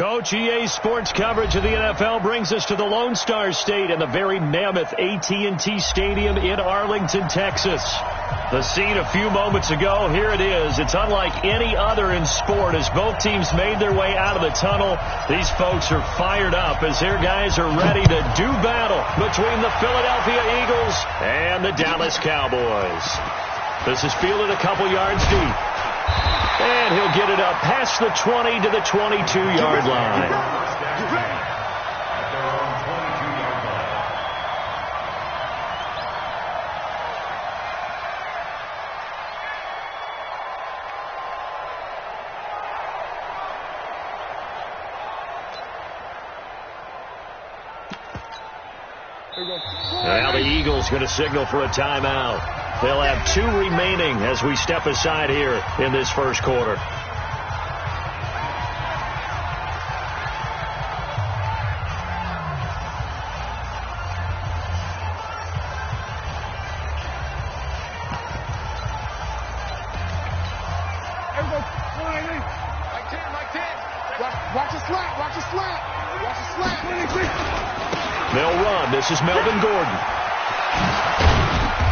Coach, EA Sports coverage of the NFL brings us to the Lone Star State and the very mammoth AT&T Stadium in Arlington, Texas. The scene a few moments ago, here it is. It's unlike any other in sport as both teams made their way out of the tunnel. These folks are fired up as their guys are ready to do battle between the Philadelphia Eagles and the Dallas Cowboys. This is fielded a couple yards deep. And he'll get it up past the 20 to the 22-yard line. Now the Eagles going to signal for a timeout. They'll have 2 remaining as we step aside here in this first quarter. They'll run. This is Melvin Gordon.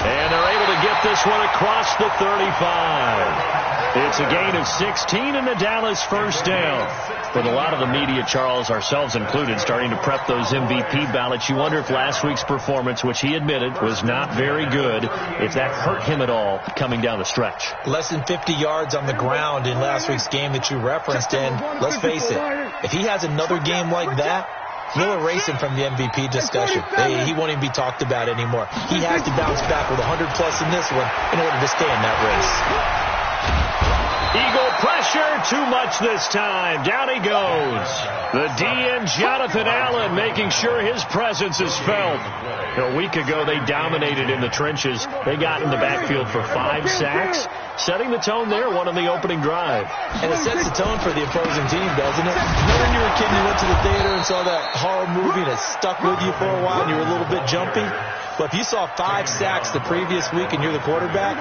And they're able to get this one across the 35. It's a gain of 16 and the Dallas first down. With a lot of the media, Charles, ourselves included, starting to prep those MVP ballots, you wonder if last week's performance, which he admitted was not very good, if that hurt him at all coming down the stretch. Less than 50 yards on the ground in last week's game that you referenced, and let's face it, if he has another game like that, he'll erase him from the MVP discussion. He won't even be talked about anymore. He has to bounce back with 100-plus in this one in order to stay in that race. Eagle pressure, too much this time. Down he goes. The DN, Jonathan Allen, making sure his presence is felt. A week ago, they dominated in the trenches. They got in the backfield for 5 sacks, setting the tone there, one on the opening drive. And it sets the tone for the opposing team, doesn't it? You know when you were a kid, you went to the theater and saw that horror movie and it stuck with you for a while and you were a little bit jumpy? Well, if you saw 5 sacks the previous week and you're the quarterback,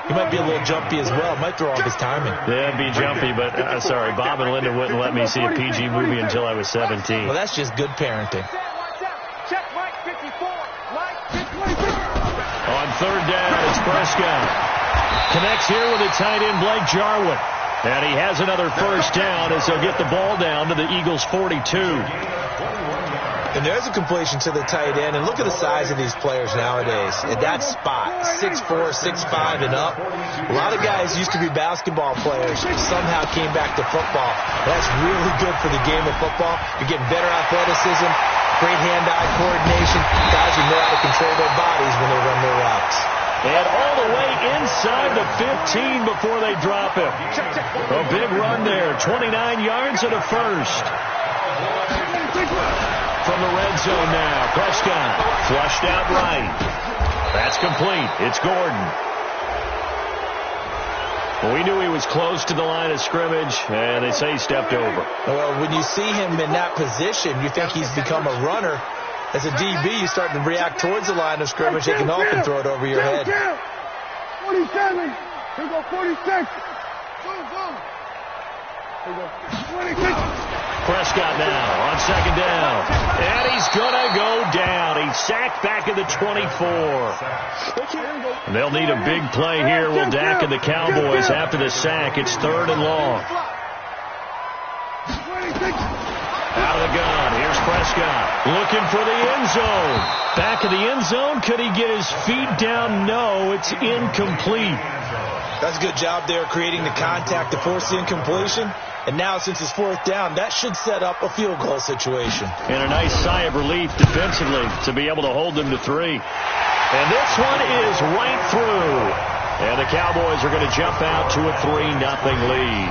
you might be a little jumpy as well. Might throw off his timing. Yeah, it'd be jumpy, but sorry, Bob and Linda wouldn't let me see a PG movie until I was 17. Well, that's just good parenting. On third down, it's Prescott. Connects here with the tight end, Blake Jarwin. And he has another first down as they'll get the ball down to the Eagles' 42. And there's a completion to the tight end. And look at the size of these players nowadays. At that spot, 6'4", 6'5", and up. A lot of guys used to be basketball players, somehow came back to football. That's really good for the game of football. You're getting better athleticism, great hand-eye coordination. Guys who know how to control their bodies when they run their routes. And all the way inside the 15 before they drop him. A big run there, 29 yards and a first. From the red zone now, Prescott flushed out right. That's complete. It's Gordon. Well, we knew he was close to the line of scrimmage, and they say he stepped over. Well, when you see him in that position, you think he's become a runner. As a DB, you start to react towards the line of scrimmage. They can often throw it over your head. 47. Here we go, 46. Go. Here we go, 26. Prescott now on second down. And he's going to go down. He's sacked back at the 24. And they'll need a big play here. Will Dak and the Cowboys after the sack. It's 3rd and long. Out of the gun. Here's Prescott looking for the end zone. Back of the end zone. Could he get his feet down? No, it's incomplete. That's a good job there creating the contact to force the incompletion. And now, since it's 4th down, that should set up a field goal situation. And a nice sigh of relief defensively to be able to hold them to 3. And this one is right through. And the Cowboys are going to jump out to a 3-0 lead.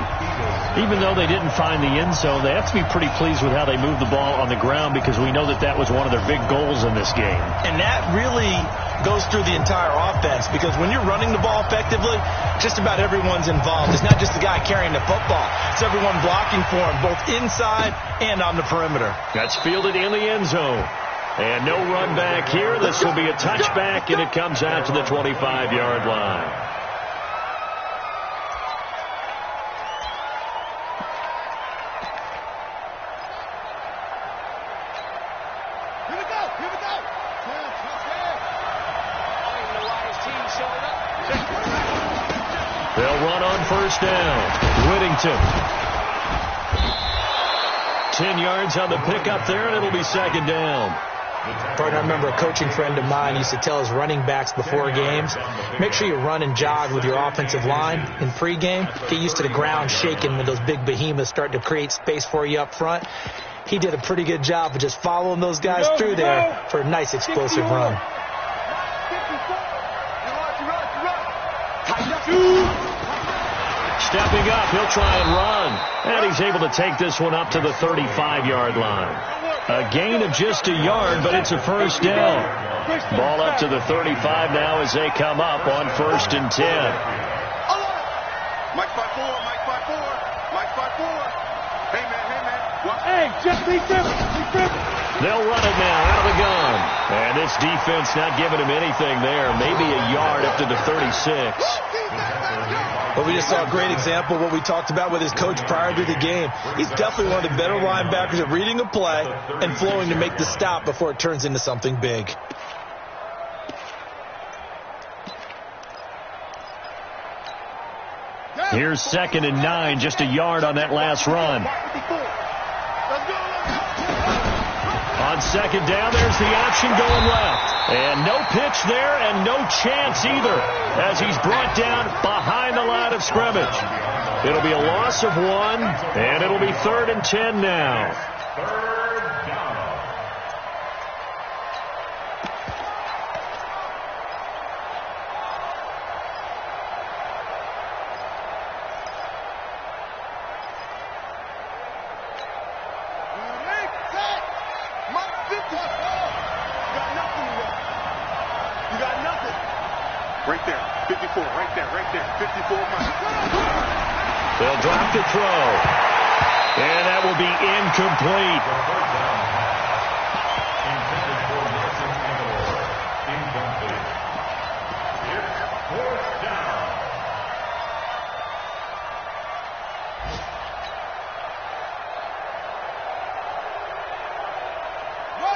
Even though they didn't find the end zone, they have to be pretty pleased with how they moved the ball on the ground because we know that that was one of their big goals in this game. And that really goes through the entire offense because when you're running the ball effectively, just about everyone's involved. It's not just the guy carrying the football. It's everyone blocking for him, both inside and on the perimeter. That's fielded in the end zone. And no run back here. This will be a touchback, and it comes out to the 25-yard line. They'll run on first down. Whittington. 10 yards on the pickup there, and it'll be second down. Partner, I remember a coaching friend of mine used to tell his running backs before games, make sure you run and jog with your offensive line in pregame. Get used to the ground shaking when those big behemoths start to create space for you up front. He did a pretty good job of just following those guys through there for a nice explosive run. Stepping up, he'll try and run. And he's able to take this one up to the 35-yard line. A gain of just a yard, but it's a first down. Ball up to the 35 now as they come up on 1st and 10. Mike 5-4, Mike 5-4, Mike 5-4. Hey, man. Hey, just be different. They'll run it now out of the gun. And this defense not giving him anything there. Maybe a yard up to the 36. But we just saw a great example of what we talked about with his coach prior to the game. He's definitely one of the better linebackers at reading a play and flowing to make the stop before it turns into something big. Here's 2nd and 9, just a yard on that last run. On 2nd down, there's the option going left. And no pitch there and no chance either as he's brought down behind the line of scrimmage. It'll be a loss of 1, and it'll be 3rd and 10 now. They'll drop the throw. And that will be incomplete.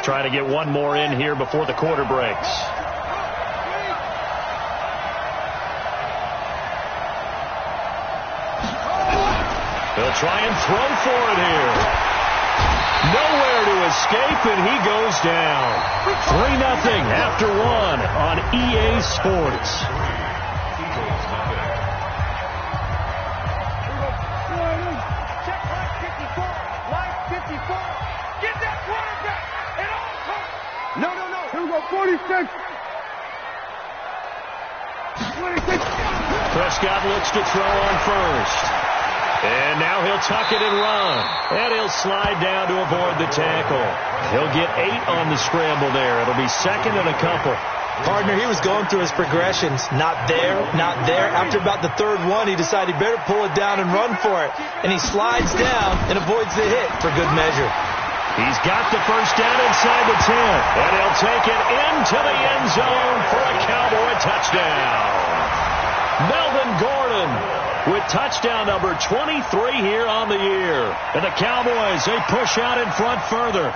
Try to get one more in here before the quarter breaks. They'll try and throw for it here. Nowhere to escape, and he goes down. 3-0 after 1 on EA Sports. Check line 54. Line 54. Get that quarterback. And all. No. Here we go, 46. 26. Prescott looks to throw on first. And now he'll tuck it and run. And he'll slide down to avoid the tackle. He'll get 8 on the scramble there. It'll be 2nd and a couple. Partner, he was going through his progressions. Not there. After about the 3rd one, he decided he better pull it down and run for it. And he slides down and avoids the hit for good measure. He's got the first down inside the 10. And he'll take it into the end zone for a Cowboy touchdown. Melvin Gordon with touchdown number 23 here on the year. And the Cowboys, they push out in front further.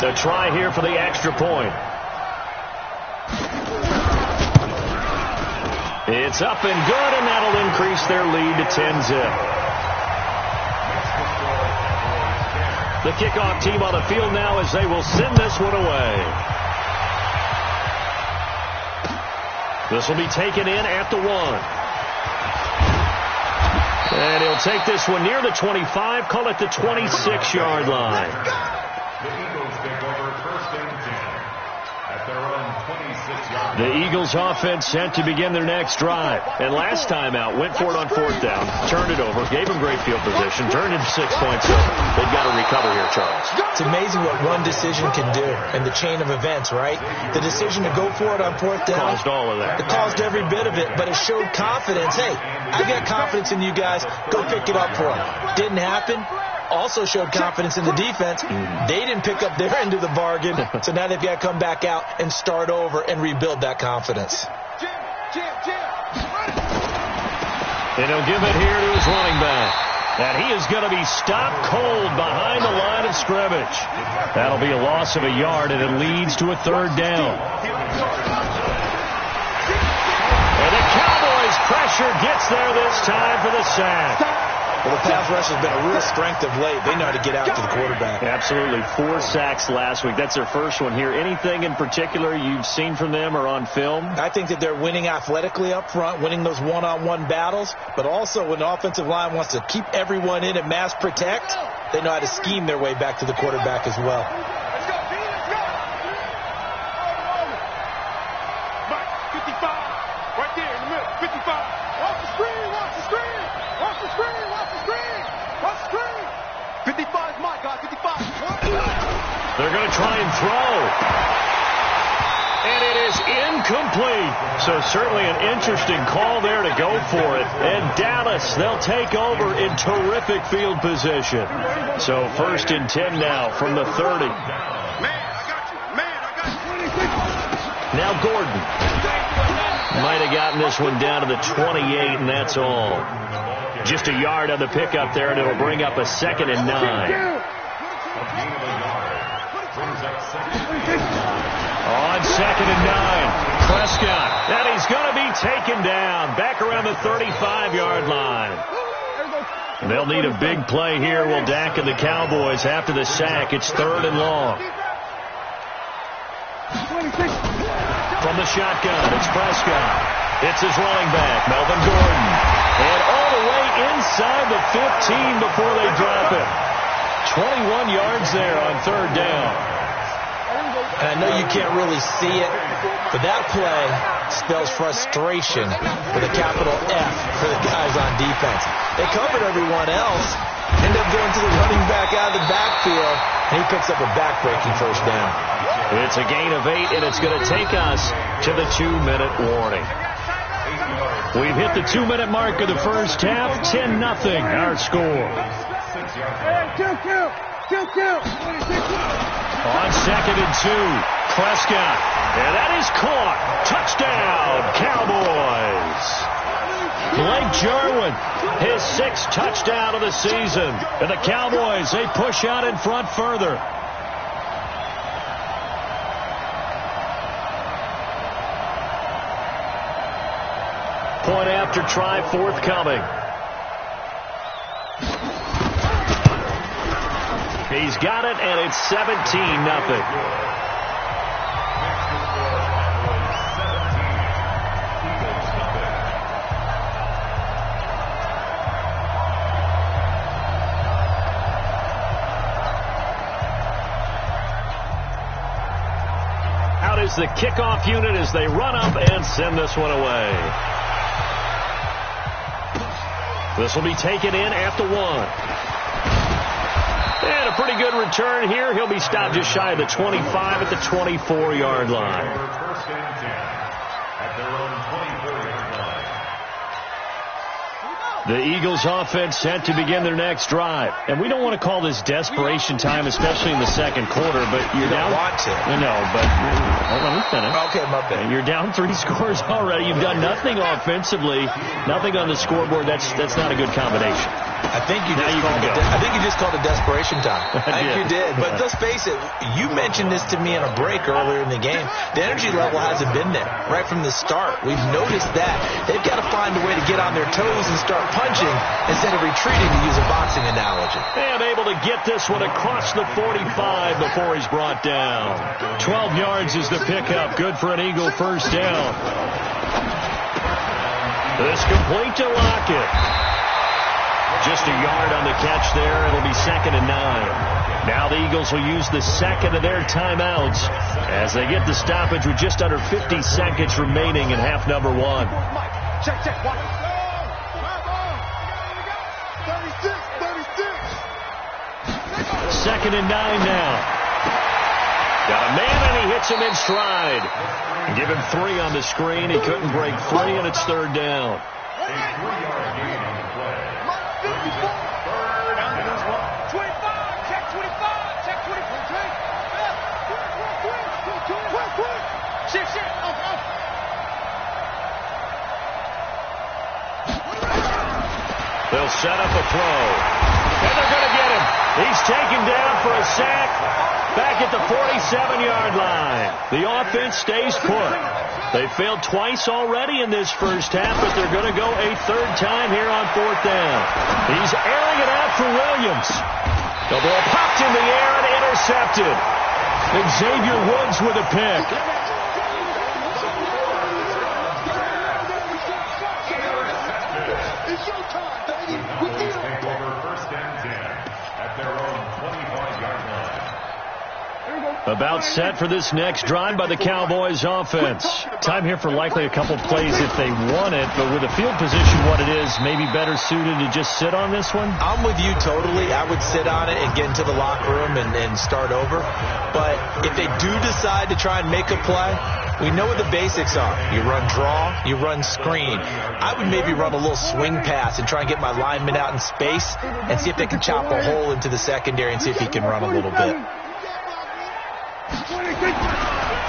The try here for the extra point. It's up and good, and that'll increase their lead to 10-zip. The kickoff team on the field now as they will send this one away. This will be taken in at the 1. And he'll take this one near the 25, call it the 26-yard line. The Eagles take over 1st and 10 at their own 26-yard line. The Eagles offense set to begin their next drive. And last time out, went for it on 4th down, turned it over, gave them great field position, turned it 6 points over. They've got to recover here, Charles. It's amazing what one decision can do in the chain of events, right? The decision to go for it on 4th down. Caused all of that. It caused every bit of it, but it showed confidence. Hey, I've got confidence in you guys. Go pick it up for them. Didn't happen. Also showed confidence in the defense. They didn't pick up their end of the bargain, so now they've got to come back out and start over and rebuild that confidence. And he'll give it here to his running back. And he is going to be stopped cold behind the line of scrimmage. That'll be a loss of a yard, and it leads to a third down. And the Cowboys' pressure gets there this time for the sack. Well, the pass rush has been a real strength of late. They know how to get out to the quarterback. Absolutely. 4 sacks last week. That's their first one here. Anything in particular you've seen from them or on film? I think that they're winning athletically up front, winning those one-on-one battles, but also when the offensive line wants to keep everyone in and mass protect, they know how to scheme their way back to the quarterback as well. Let's go, D, let's go. Mike, 55. Right there in the middle, 55. Watch the screen, watch the screen. Watch the screen, watch the screen. Watch the screen. 55 is my guy, 55. They're going to try and throw. And it is incomplete. So certainly an interesting call there to go for it. And Dallas, they'll take over in terrific field position. So 1st and 10 now from the 30. Man, I got you. Man, I got you. Now Gordon. Might have gotten this one down to the 28, and that's all. Just a yard on the pickup there, and it'll bring up a 2nd and 9. On 2nd and 9, Prescott. And he's going to be taken down back around the 35-yard line. They'll need a big play here. Will Dak and the Cowboys after the sack. It's 3rd and long. From the shotgun, it's Prescott. It's his running back, Melvin Gordon. And all the way inside the 15 before they drop it. 21 yards there on 3rd down. And I know you can't really see it, but that play spells frustration with a capital F for the guys on defense. They covered everyone else, end up going to the running back out of the backfield, and he picks up a back-breaking 1st down. It's a gain of 8, and it's going to take us to the 2-minute warning. We've hit the 2-minute mark of the first half. 10-0 our score. On 2nd and 2, Prescott. And that is caught. Touchdown, Cowboys. Blake Jarwin, his 6th touchdown of the season. And the Cowboys, they push out in front further. Point after try forthcoming. He's got it, and it's 17-0. Out is the kickoff unit as they run up and send this one away. This will be taken in at the 1. And a pretty good return here. He'll be stopped just shy of the 25 at the 24-yard line. First and 10 at their own 24-yard line. The Eagles offense set to begin their next drive. And we don't want to call this desperation time, especially in the 2nd quarter, but you're down. Want to. No, but let me finish. Okay, my bad. You're down 3 scores already. You've done nothing offensively, nothing on the scoreboard. That's not a good combination. I think you just called it desperation time. I think you did. But let's face it, you mentioned this to me in a break earlier in the game. The energy level hasn't been there right from the start. We've noticed that. They've got to find a way to get on their toes and start punching instead of retreating, to use a boxing analogy. And able to get this one across the 45 before he's brought down. 12 yards is the pickup. Good for an Eagle 1st down. This complete to Lockett. Just a yard on the catch there. It'll be 2nd and 9. Now the Eagles will use the 2nd of their timeouts as they get the stoppage with just under 50 seconds remaining in half number 1. Check, check, watch. 36. 2nd and 9 now. Got a man, and he hits him in stride. Give him 3 on the screen. He couldn't break 3, and it's 3rd down. A 3-yard gain on the play. 25, check 25, check 25. Shit. They'll set up a throw. And they're going to get him. He's taken down for a sack back at the 47-yard line. The offense stays put. They failed twice already in this first half, but they're going to go a third time here on fourth down. He's airing it out for Williams. The ball popped in the air and intercepted. Xavier Woods with a pick. About set for this next drive by the Cowboys offense. Time here for likely a couple plays if they want it, but with the field position what it is, maybe better suited to just sit on this one? I'm with you totally. I would sit on it and get into the locker room and start over. But if they do decide to try and make a play, we know what the basics are. You run draw, you run screen. I would maybe run a little swing pass and try and get my lineman out in space and see if they can chop a hole into the secondary and see if he can run a little bit.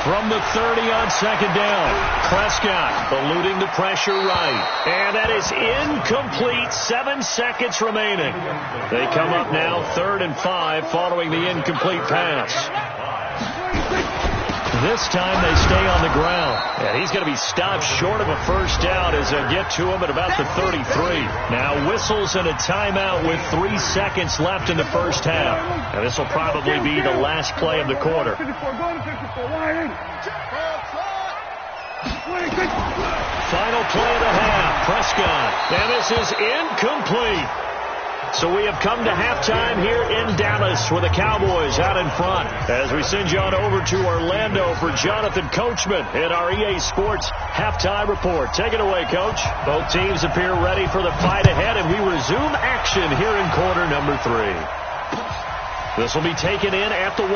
From the 30 on second down, Prescott eluding the pressure right. And that is incomplete. 7 seconds remaining. They come up now 3rd and 5 following the incomplete pass. This time they stay on the ground. And he's going to be stopped short of a first down as they get to him at about the 33. Now whistles and a timeout with 3 seconds left in the first half. And this will probably be the last play of the quarter. Final play of the half. Prescott. And this is incomplete. So we have come to halftime here in Dallas with the Cowboys out in front. As we send you on over to Orlando for Jonathan Coachman in our EA Sports Halftime Report. Take it away, Coach. Both teams appear ready for the fight ahead, and we resume action here in quarter number 3. This will be taken in at the 1.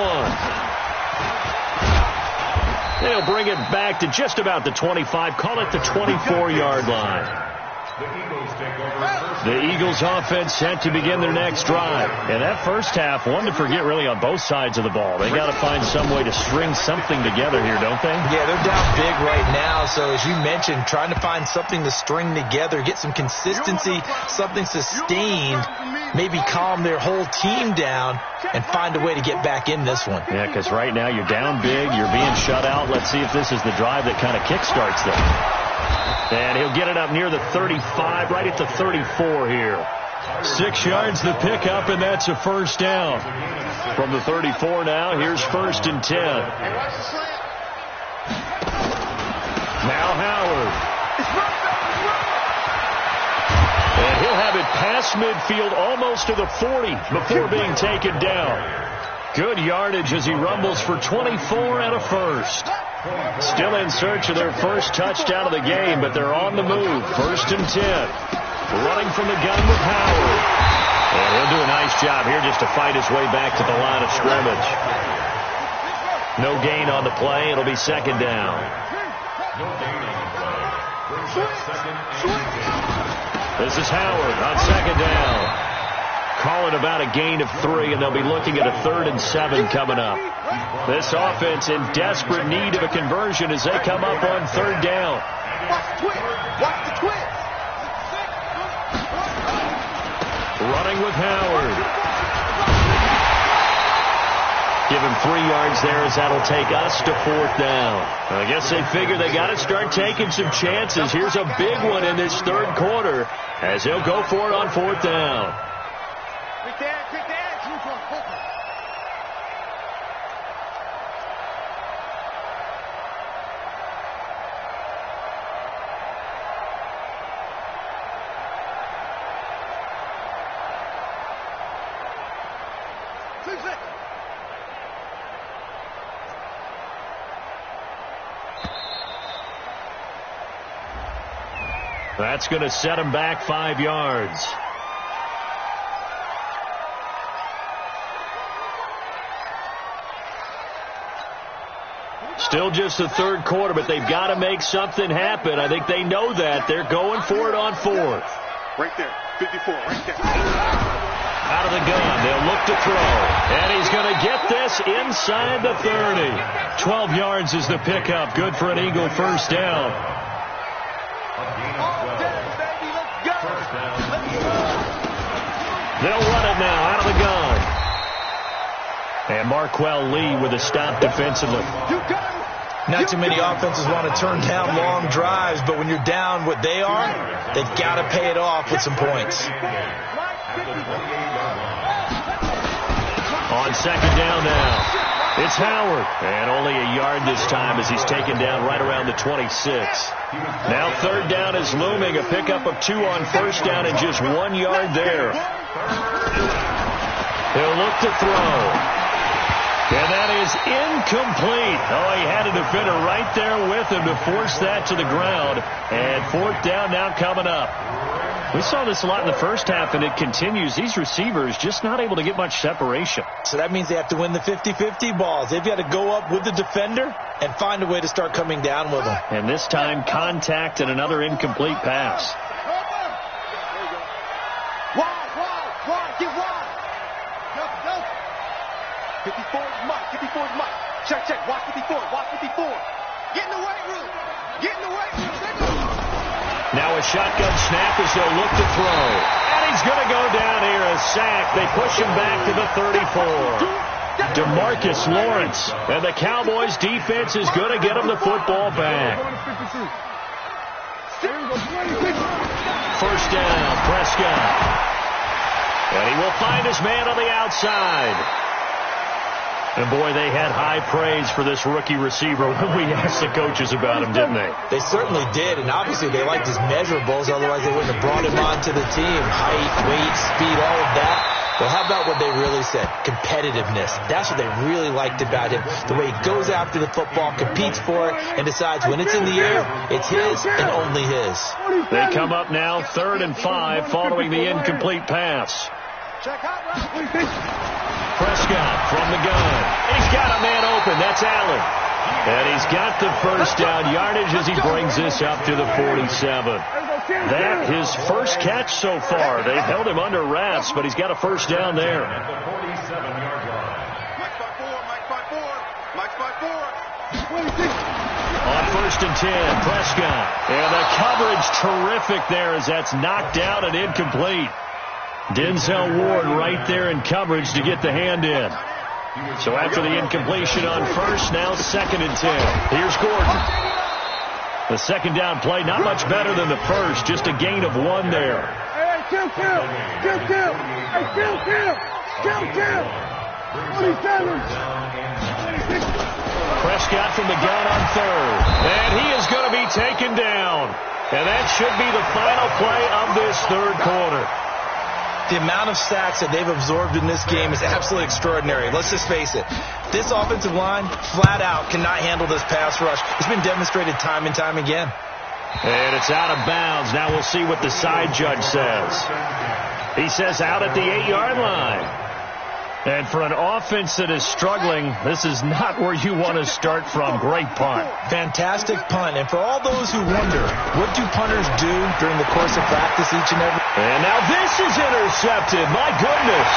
They'll bring it back to just about the 25, call it the 24-yard line. The Eagles offense set to begin their next drive. And that first half, one to forget really on both sides of the ball. They got to find some way to string something together here, don't they? Yeah, they're down big right now. So as you mentioned, trying to find something to string together, get some consistency, something sustained, maybe calm their whole team down and find a way to get back in this one. Yeah, because right now you're down big, you're being shut out. Let's see if this is the drive that kind of kickstarts them. And he'll get it up near the 35, right at the 34 here. 6 yards the pickup, and that's a first down. From the 34 now, here's 1st and 10. Now Howard. And he'll have it past midfield almost to the 40 before being taken down. Good yardage as he rumbles for 24 and a first. Still in search of their first touchdown of the game, but they're on the move. 1st and 10. Running from the gun with Howard. And he'll do a nice job here just to fight his way back to the line of scrimmage. No gain on the play. It'll be 2nd down. This is Howard on 2nd down. Calling about a gain of 3, and they'll be looking at a 3rd and 7 coming up. This offense in desperate need of a conversion as they come up on 3rd down. Watch the twist. Watch the twist. Running with Howard. Give him 3 yards there as that'll take us to 4th down. I guess they figure they got to start taking some chances. Here's a big one in this 3rd quarter as they'll go for it on 4th down. That's going to set him back 5 yards. Still just the 3rd quarter, but they've got to make something happen. I think they know that. They're going for it on 4th. Right there, 54, right there. Out of the gun, they'll look to throw. And he's going to get this inside the 30. 12 yards is the pickup. Good for an Eagle first down. All day, baby, let's go. They'll run it now out of the gun. And Marquell Lee with a stop defensively. Not too many offenses want to turn down long drives, but when you're down what they are, they've got to pay it off with some points. On second down now, it's Howard. And only a yard this time as he's taken down right around the 26. Now third down is looming. A pickup of 2 on first down and just 1 yard there. He'll look to throw. And that is incomplete. Oh, he had a defender right there with him to force that to the ground. And fourth down now coming up. We saw this a lot in the first half, and it continues. These receivers just not able to get much separation. So that means they have to win the 50-50 balls. They've got to go up with the defender and find a way to start coming down with them. And this time, contact and another incomplete pass. Wide, get wide. Go. 54 is Mike, 54 is Mike. Check, watch 54. Get in the weight room. Now a shotgun snap as they'll look to throw. And he's going to go down here, a sack. They push him back to the 34. DeMarcus Lawrence. And the Cowboys defense is going to get him the football back. First down, Prescott. And he will find his man on the outside. And, boy, they had high praise for this rookie receiver when we asked the coaches about him, didn't they? They certainly did, and obviously they liked his measurables. Otherwise, they wouldn't have brought him onto the team. Height, weight, speed, all of that. Well, how about what they really said? Competitiveness. That's what they really liked about him. The way he goes after the football, competes for it, and decides when it's in the air, it's his and only his. They come up now 3rd and 5 following the incomplete pass. Prescott from the gun. And he's got a man open. That's Allen. And he's got the first down yardage as he brings this up to the 47. That his first catch so far. They've held him under wraps, but he's got a first down there. On 1st and 10, Prescott. And the coverage terrific there as that's knocked down and incomplete. Denzel Ward right there in coverage to get the hand in. So after the incompletion on first, now 2nd and 10. Here's Gordon. The second down play, not much better than the first, just a gain of 1 there. Kill. 47. Prescott from the gun on 3rd. And he is going to be taken down. And that should be the final play of this 3rd quarter. The amount of sacks that they've absorbed in this game is absolutely extraordinary. Let's just face it. This offensive line, flat out, cannot handle this pass rush. It's been demonstrated time and time again. And it's out of bounds. Now we'll see what the side judge says. He says out at the 8-yard line. And for an offense that is struggling, this is not where you want to start from. Great punt. Fantastic punt. And for all those who wonder, what do punters do during the course of practice each and every... And now this is intercepted. My goodness.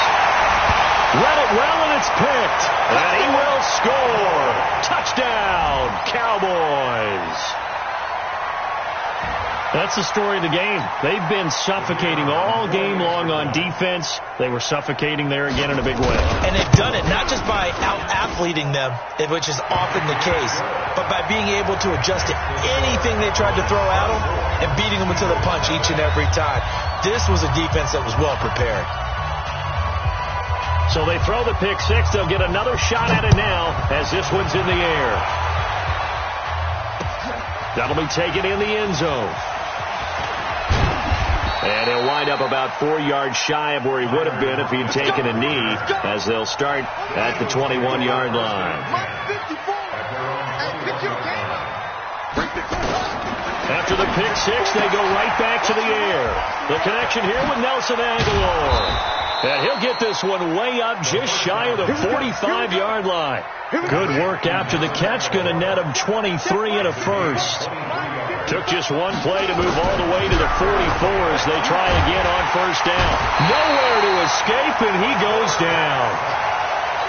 Read it well, and it's picked. And he will score. Touchdown, Cowboys. That's the story of the game. They've been suffocating all game long on defense. They were suffocating there again in a big way. And they've done it not just by out-athleting them, which is often the case, but by being able to adjust to anything they tried to throw at them and beating them into the punch each and every time. This was a defense that was well prepared. So they throw the pick six. They'll get another shot at it now as this one's in the air. That'll be taken in the end zone. And he'll wind up about 4 yards shy of where he would have been if he'd taken a knee, as they'll start at the 21-yard line. After the pick six, they go right back to the air. The connection here with Nelson Aguilar. And he'll get this one way up just shy of the 45-yard line. Good work after the catch. Going to net him 23 and a first. Took just one play to move all the way to the 44 as they try again on first down. Nowhere to escape, and he goes down.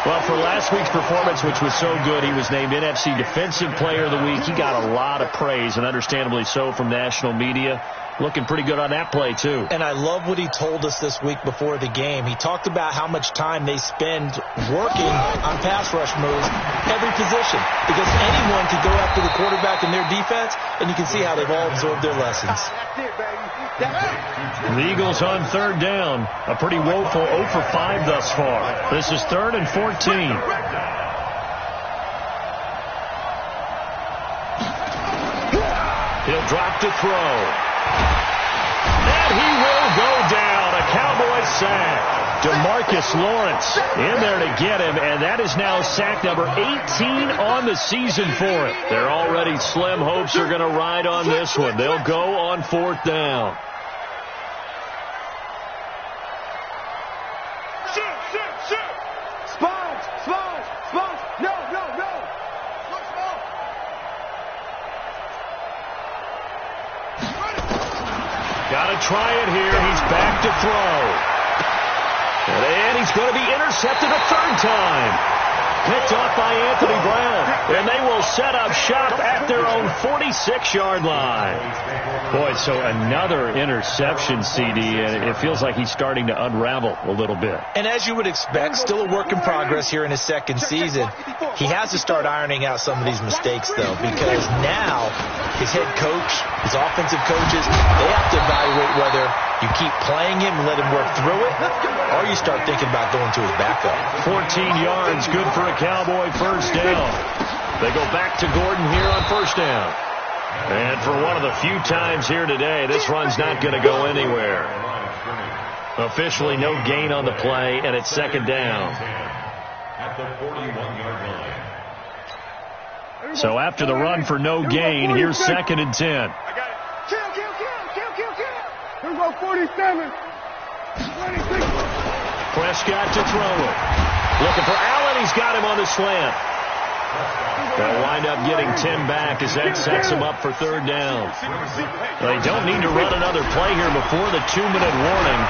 Well, for last week's performance, which was so good, he was named NFC Defensive Player of the Week. He got a lot of praise, and understandably so, from national media. looking pretty good on that play, too. And I love what he told us this week before the game. He talked about how much time they spend working on pass rush moves, every position, because anyone could go after the quarterback in their defense, and you can see how they've all absorbed their lessons. The Eagles on third down. A pretty woeful 0 for 5 thus far. This is 3rd and 14. He'll drop to throw. And he will go down. A Cowboy sack. DeMarcus Lawrence in there to get him, and that is now sack number 18 on the season for it. They're already slim hopes are going to ride on this one. They'll go on 4th down. Got to try it here. He's back to throw. And he's going to be intercepted a 3rd time. Picked off by Anthony Brown. And they will set up shop at their own 46-yard line. Boy, so another interception, CD, and it feels like he's starting to unravel a little bit. And as you would expect, still a work in progress here in his 2nd season. He has to start ironing out some of these mistakes, though, because now his head coach, his offensive coaches, they have to evaluate whether you keep playing him and let him work through it, or you start thinking about going to his backup. 14 yards, good for a Cowboy 1st down. They go back to Gordon here on 1st down. And for one of the few times here today, this run's not going to go anywhere. Officially no gain on the play, and it's 2nd down. At the 41-yard line. So after the run for no gain, here's 2nd and 10. I got it. Kill. Here we go, 47. 26. Prescott to throw it. Looking for Allen. He's got him on the slant. They'll wind up getting Tim back as that sets him up for 3rd down. They don't need to run another play here before the 2-minute warning.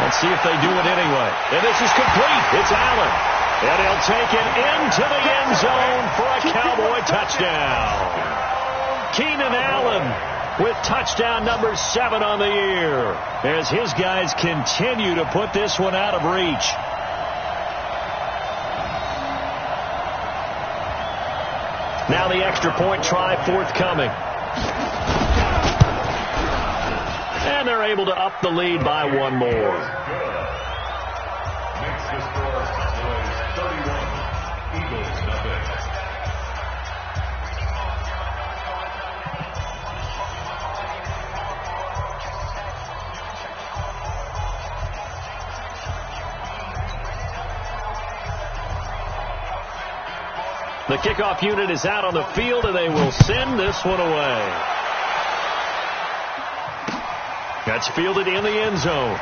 Let's see if they do it anyway. And this is complete. It's Allen. And he'll take it into the end zone for a Cowboy touchdown. Keenan Allen with touchdown number 7 on the year as his guys continue to put this one out of reach. Now the extra point try forthcoming. And they're able to up the lead by 1 more. Makes the score 31. Eagles nothing. The kickoff unit is out on the field, and they will send this one away. That's fielded in the end zone.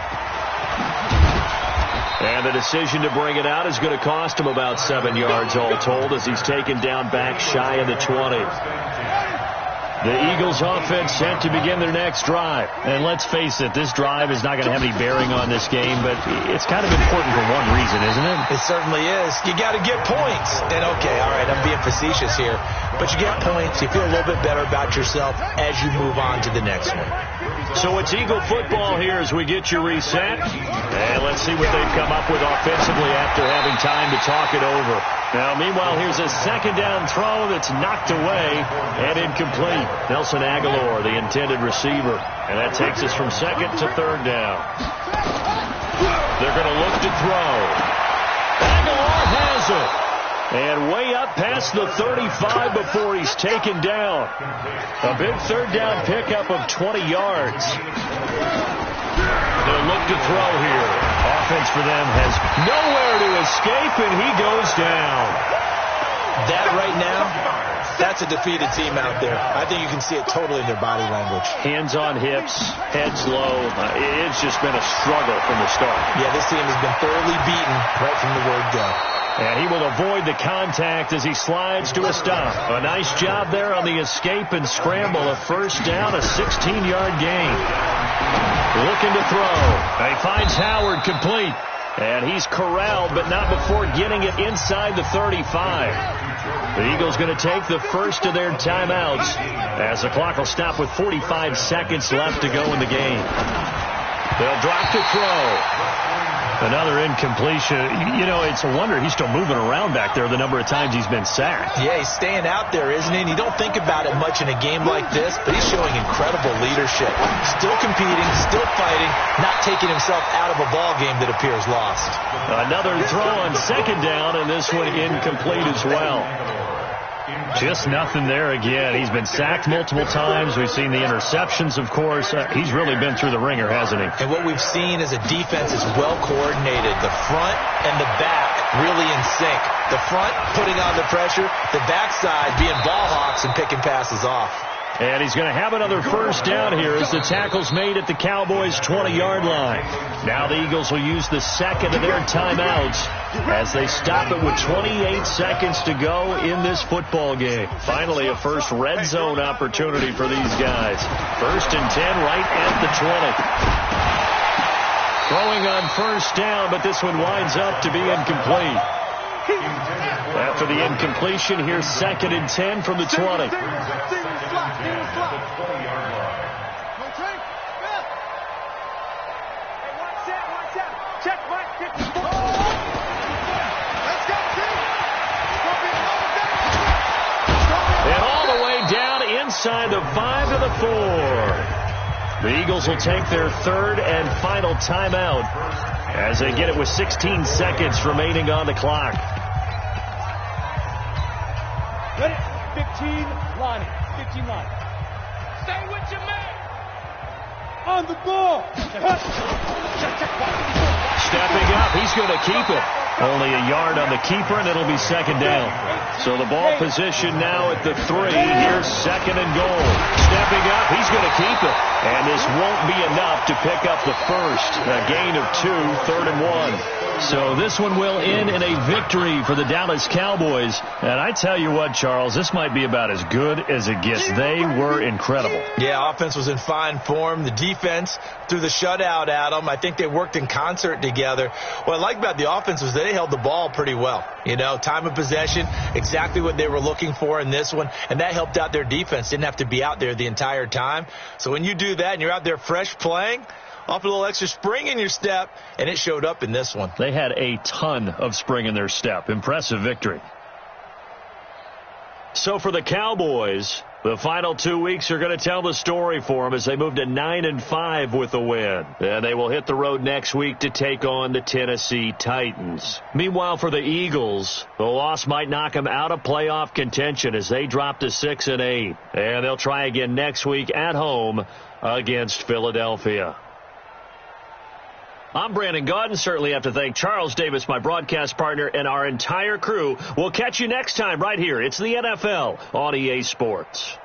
And the decision to bring it out is going to cost him about 7 yards all told as he's taken down back shy of the 20. The Eagles offense set to begin their next drive. And let's face it, this drive is not going to have any bearing on this game, but it's kind of important for one reason, isn't it? It certainly is. You got to get points. And okay, all right, I'm being facetious here, but you get points. You feel a little bit better about yourself as you move on to the next one. So it's Eagle football here as we get you reset. And let's see what they've come up with offensively after having time to talk it over. Now, meanwhile, here's a 2nd down throw that's knocked away and incomplete. Nelson Aguilar, the intended receiver. And that takes us from 2nd to 3rd down. They're going to look to throw. Aguilar has it. And way up past the 35 before he's taken down. A big 3rd down pickup of 20 yards. They'll look to throw here. Offense for them has nowhere to escape, and he goes down. That right now, that's a defeated team out there. I think you can see it totally in their body language. Hands on hips, heads low. It's just been a struggle from the start. Yeah, this team has been thoroughly beaten right from the word go. And he will avoid the contact as he slides to a stop. A nice job there on the escape and scramble. A 1st down, a 16-yard gain. Looking to throw. He finds Howard complete. And he's corralled, but not before getting it inside the 35. The Eagles going to take the first of their timeouts as the clock will stop with 45 seconds left to go in the game. They'll drop to throw. Another incompletion. You know, it's a wonder he's still moving around back there the number of times he's been sacked. Yeah, he's staying out there, isn't he? And you don't think about it much in a game like this, but he's showing incredible leadership. Still competing, still fighting, not taking himself out of a ball game that appears lost. Another throw on second down, and this one incomplete as well. Just nothing there again. He's been sacked multiple times. We've seen the interceptions, of course. He's really been through the ringer, hasn't he? And what we've seen is a defense is well coordinated. The front and the back really in sync. The front putting on the pressure, the backside being ball hawks and picking passes off. And he's going to have another first down here as the tackle's made at the Cowboys' 20-yard line. Now the Eagles will use the second of their timeouts as they stop it with 28 seconds to go in this football game. Finally, a first red zone opportunity for these guys. 1st and 10 right at the 20. Throwing on first down, but this one winds up to be incomplete. After the incompletion, here's 2nd and 10 from the 20. And all the way down inside the 5 to the 4. The Eagles will take their 3rd and final timeout as they get it with 16 seconds remaining on the clock. Ready? 15 line. 15 line. Stay with your man. On the ball. Stepping up, he's going to keep it. Only a yard on the keeper, and it'll be 2nd down. So the ball position now at the 3. Here's 2nd and goal. Stepping up, he's going to keep it. And this won't be enough to pick up the first. A gain of 2, 3rd and 1. So this one will end in a victory for the Dallas Cowboys. And I tell you what, Charles, this might be about as good as it gets. They were incredible. Yeah, offense was in fine form. The defense threw the shutout at them. I think they worked in concert together. What I like about the offense was they held the ball pretty well. You know, time of possession, exactly what they were looking for in this one. And that helped out their defense. Didn't have to be out there the entire time. So when you do that and you're out there fresh playing, off a little extra spring in your step, and it showed up in this one. They had a ton of spring in their step. Impressive victory. So for the Cowboys, the final 2 weeks are going to tell the story for them as they move to 9-5 with a win. And they will hit the road next week to take on the Tennessee Titans. Meanwhile, for the Eagles, the loss might knock them out of playoff contention as they drop to 6-8. And they'll try again next week at home against Philadelphia. I'm Brandon Gaudin. Certainly have to thank Charles Davis, my broadcast partner, and our entire crew. We'll catch you next time right here. It's the NFL on EA Sports.